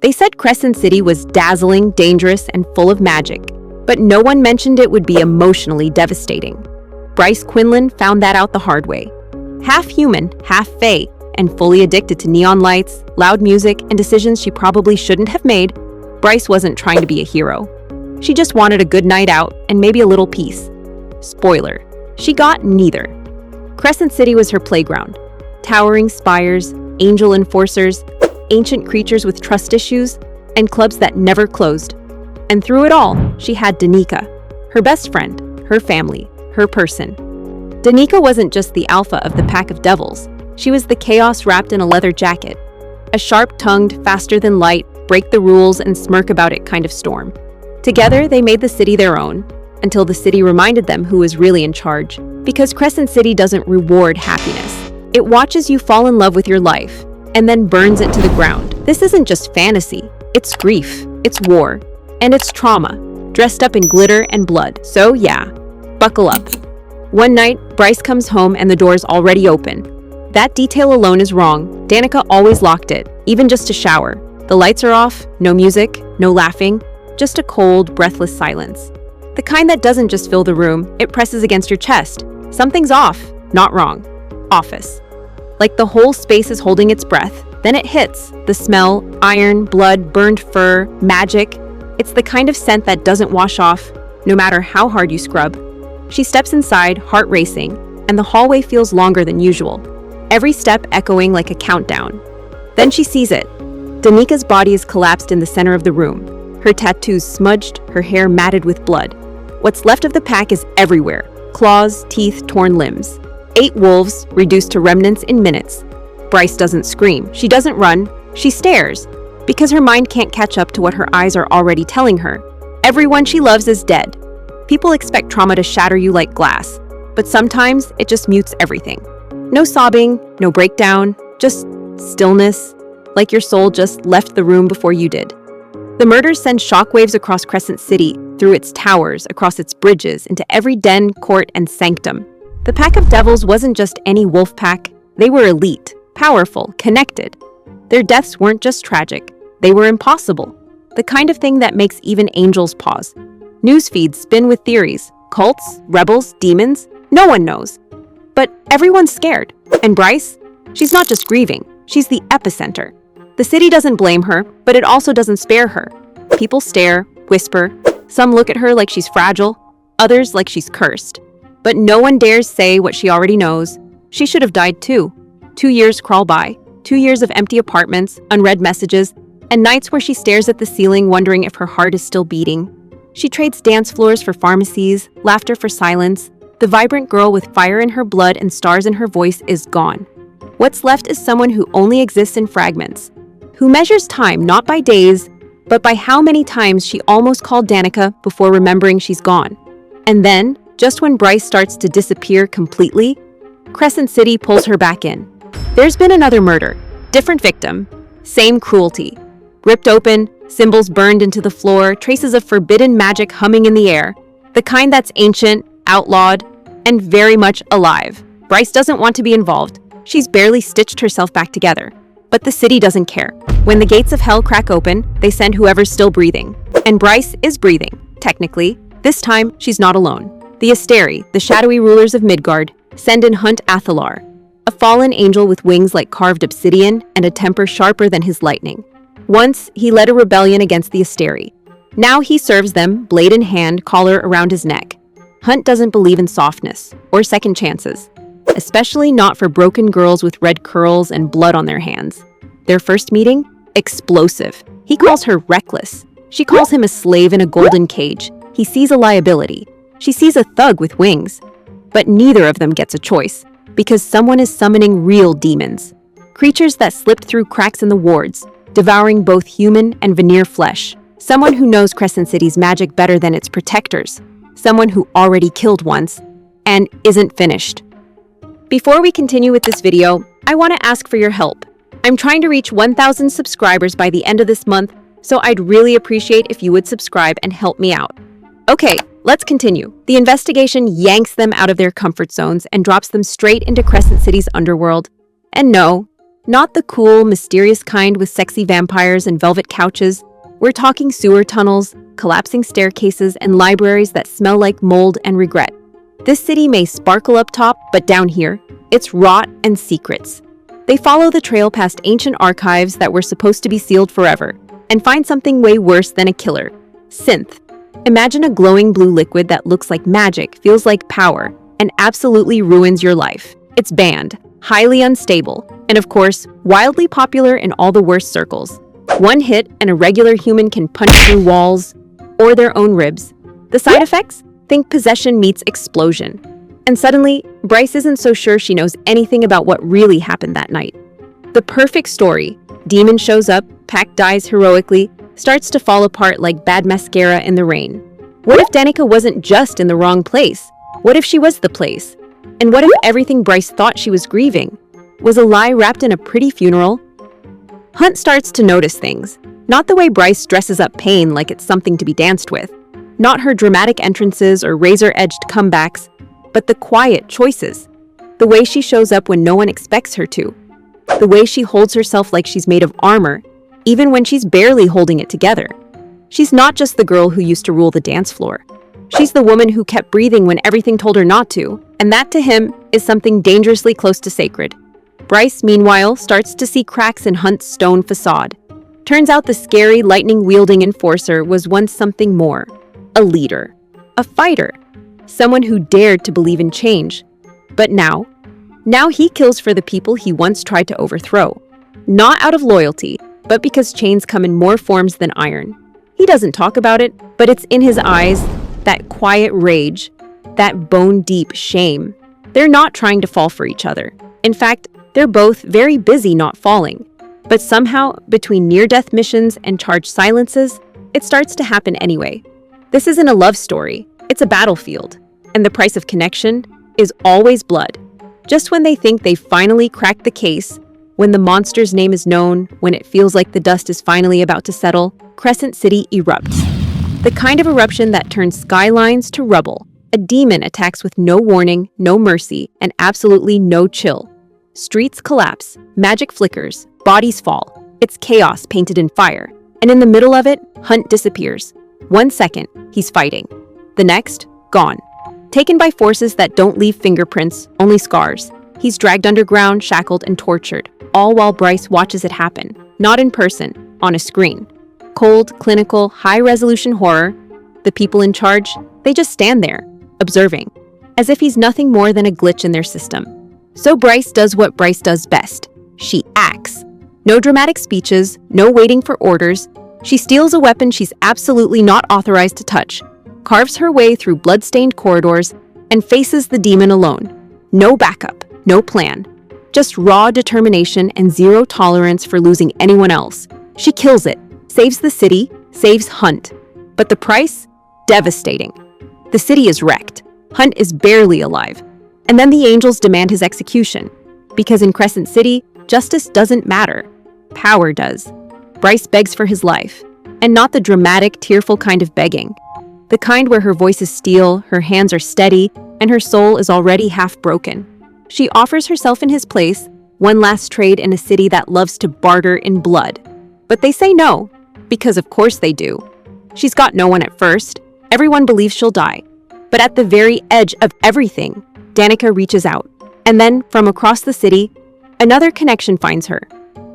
They said Crescent City was dazzling, dangerous, and full of magic, but no one mentioned it would be emotionally devastating. Bryce Quinlan found that out the hard way. Half human, half Fae, and fully addicted to neon lights, loud music, and decisions she probably shouldn't have made, Bryce wasn't trying to be a hero. She just wanted a good night out and maybe a little peace. Spoiler, she got neither. Crescent City was her playground. Towering spires, angel enforcers, ancient creatures with trust issues, and clubs that never closed. And through it all, she had Danika, her best friend, her family, her person. Danika wasn't just the alpha of the pack of devils. She was the chaos wrapped in a leather jacket. A sharp-tongued, faster-than-light, break-the-rules and smirk about it kind of storm. Together, they made the city their own, until the city reminded them who was really in charge. Because Crescent City doesn't reward happiness. It watches you fall in love with your life, and then burns it to the ground. This isn't just fantasy. It's grief, it's war, and it's trauma, dressed up in glitter and blood. So yeah, buckle up. One night, Bryce comes home and the door's already open. That detail alone is wrong. Danika always locked it, even just to shower. The lights are off, no music, no laughing, just a cold, breathless silence. The kind that doesn't just fill the room, it presses against your chest. Something's off, not wrong. Office. Like the whole space is holding its breath, then it hits. The smell, iron, blood, burned fur, magic. It's the kind of scent that doesn't wash off, no matter how hard you scrub. She steps inside, heart racing, and the hallway feels longer than usual. Every step echoing like a countdown. Then she sees it. Danika's body is collapsed in the center of the room. Her tattoos smudged, her hair matted with blood. What's left of the pack is everywhere. Claws, teeth, torn limbs. 8 wolves, reduced to remnants in minutes. Bryce doesn't scream. She doesn't run. She stares. Because her mind can't catch up to what her eyes are already telling her. Everyone she loves is dead. People expect trauma to shatter you like glass. But sometimes, it just mutes everything. No sobbing, no breakdown, just stillness, like your soul just left the room before you did. The murders send shockwaves across Crescent City, through its towers, across its bridges, into every den, court, and sanctum. The pack of devils wasn't just any wolf pack. They were elite, powerful, connected. Their deaths weren't just tragic. They were impossible. The kind of thing that makes even angels pause. News feeds spin with theories. Cults, rebels, demons. No one knows. But everyone's scared. And Bryce? She's not just grieving. She's the epicenter. The city doesn't blame her, but it also doesn't spare her. People stare, whisper. Some look at her like she's fragile, others like she's cursed. But no one dares say what she already knows. She should have died too. 2 years crawl by. 2 years of empty apartments, unread messages, and nights where she stares at the ceiling wondering if her heart is still beating. She trades dance floors for pharmacies, laughter for silence. The vibrant girl with fire in her blood and stars in her voice is gone. What's left is someone who only exists in fragments, who measures time not by days, but by how many times she almost called Danika before remembering she's gone. And then, just when Bryce starts to disappear completely, Crescent City pulls her back in. There's been another murder, different victim, same cruelty. Ripped open, symbols burned into the floor, traces of forbidden magic humming in the air, the kind that's ancient, outlawed, and very much alive. Bryce doesn't want to be involved. She's barely stitched herself back together. But the city doesn't care. When the gates of hell crack open, they send whoever's still breathing. And Bryce is breathing, technically. This time, she's not alone. The Asteri, the shadowy rulers of Midgard, send in Hunt Athalar, a fallen angel with wings like carved obsidian and a temper sharper than his lightning. Once, he led a rebellion against the Asteri. Now he serves them, blade in hand, collar around his neck. Hunt doesn't believe in softness or second chances, especially not for broken girls with red curls and blood on their hands. Their first meeting? Explosive. He calls her reckless. She calls him a slave in a golden cage. He sees a liability. She sees a thug with wings. But neither of them gets a choice, because someone is summoning real demons. Creatures that slipped through cracks in the wards, devouring both human and veneer flesh. Someone who knows Crescent City's magic better than its protectors. Someone who already killed once and isn't finished. Before we continue with this video, I want to ask for your help. I'm trying to reach 1,000 subscribers by the end of this month, so I'd really appreciate if you would subscribe and help me out. Okay, let's continue. The investigation yanks them out of their comfort zones and drops them straight into Crescent City's underworld. And no, Not the cool, mysterious kind with sexy vampires and velvet couches. We're talking sewer tunnels, collapsing staircases, and libraries that smell like mold and regret. This city may sparkle up top, but down here, it's rot and secrets. They follow the trail past ancient archives that were supposed to be sealed forever, and find something way worse than a killer: synth. Imagine a glowing blue liquid that looks like magic, feels like power, and absolutely ruins your life. It's banned, highly unstable, and of course, wildly popular in all the worst circles. One hit and a regular human can punch through walls or their own ribs. The side effects? Think possession meets explosion. And suddenly, Bryce isn't so sure she knows anything about what really happened that night. The perfect story. Demon shows up, Pack dies heroically, starts to fall apart like bad mascara in the rain. What if Danika wasn't just in the wrong place? What if she was the place? And what if everything Bryce thought she was grieving was a lie wrapped in a pretty funeral? Hunt starts to notice things. Not the way Bryce dresses up pain like it's something to be danced with. Not her dramatic entrances or razor-edged comebacks, but the quiet choices. The way she shows up when no one expects her to. The way she holds herself like she's made of armor, even when she's barely holding it together. She's not just the girl who used to rule the dance floor. She's the woman who kept breathing when everything told her not to, and that to him is something dangerously close to sacred. Bryce, meanwhile, starts to see cracks in Hunt's stone facade. Turns out the scary, lightning-wielding enforcer was once something more. A leader. A fighter. Someone who dared to believe in change. But now he kills for the people he once tried to overthrow. Not out of loyalty, but because chains come in more forms than iron. He doesn't talk about it, but it's in his eyes, that quiet rage, that bone-deep shame. They're not trying to fall for each other. In fact, they're both very busy not falling. But somehow, between near-death missions and charged silences, it starts to happen anyway. This isn't a love story, it's a battlefield. And the price of connection is always blood. Just when they think they've finally cracked the case, when the monster's name is known, when it feels like the dust is finally about to settle, Crescent City erupts. The kind of eruption that turns skylines to rubble. A demon attacks with no warning, no mercy, and absolutely no chill. Streets collapse, magic flickers, bodies fall. It's chaos painted in fire. And in the middle of it, Hunt disappears. 1 second, he's fighting. The next, gone. Taken by forces that don't leave fingerprints, only scars. He's dragged underground, shackled, and tortured, all while Bryce watches it happen. Not in person, on a screen. Cold, clinical, high-resolution horror. The people in charge, they just stand there, observing, as if he's nothing more than a glitch in their system. So Bryce does what Bryce does best. She acts. No dramatic speeches, no waiting for orders. She steals a weapon she's absolutely not authorized to touch, carves her way through blood-stained corridors, and faces the demon alone. No backup, no plan. Just raw determination and zero tolerance for losing anyone else. She kills it, saves the city, saves Hunt. But the price? Devastating. The city is wrecked. Hunt is barely alive. And then the angels demand his execution. Because in Crescent City, justice doesn't matter. Power does. Bryce begs for his life. And not the dramatic, tearful kind of begging. The kind where her voice is steel, her hands are steady, and her soul is already half broken. She offers herself in his place, one last trade in a city that loves to barter in blood. But they say no, because of course they do. She's got no one at first. Everyone believes she'll die. But at the very edge of everything, Danika reaches out. And then, from across the city, another connection finds her.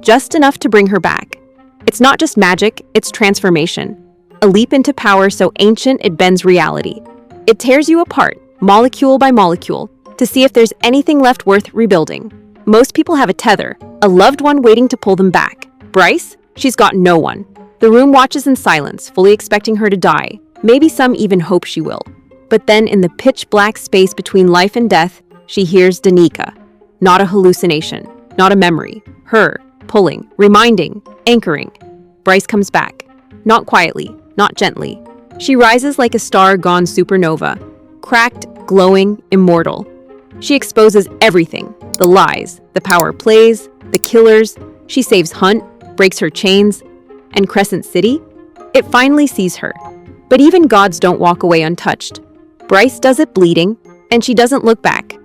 Just enough to bring her back. It's not just magic, it's transformation. A leap into power so ancient it bends reality. It tears you apart, molecule by molecule, to see if there's anything left worth rebuilding. Most people have a tether, a loved one waiting to pull them back. Bryce? She's got no one. The room watches in silence, fully expecting her to die. Maybe some even hope she will. But then in the pitch-black space between life and death, she hears Danika. Not a hallucination, not a memory. Her, pulling, reminding, anchoring. Bryce comes back. Not quietly, not gently. She rises like a star gone supernova. Cracked, glowing, immortal. She exposes everything. The lies, the power plays, the killers. She saves Hunt, breaks her chains. And Crescent City? It finally sees her. But even gods don't walk away untouched. Bryce does it bleeding, and she doesn't look back.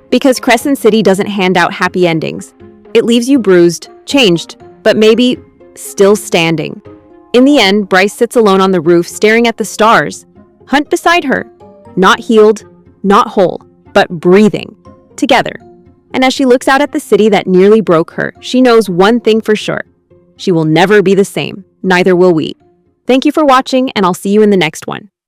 Because Crescent City doesn't hand out happy endings. It leaves you bruised, changed, but maybe still standing. In the end, Bryce sits alone on the roof staring at the stars. Hunt beside her, not healed, not whole, but breathing, together. And as she looks out at the city that nearly broke her, she knows one thing for sure. She will never be the same. Neither will we. Thank you for watching, and I'll see you in the next one.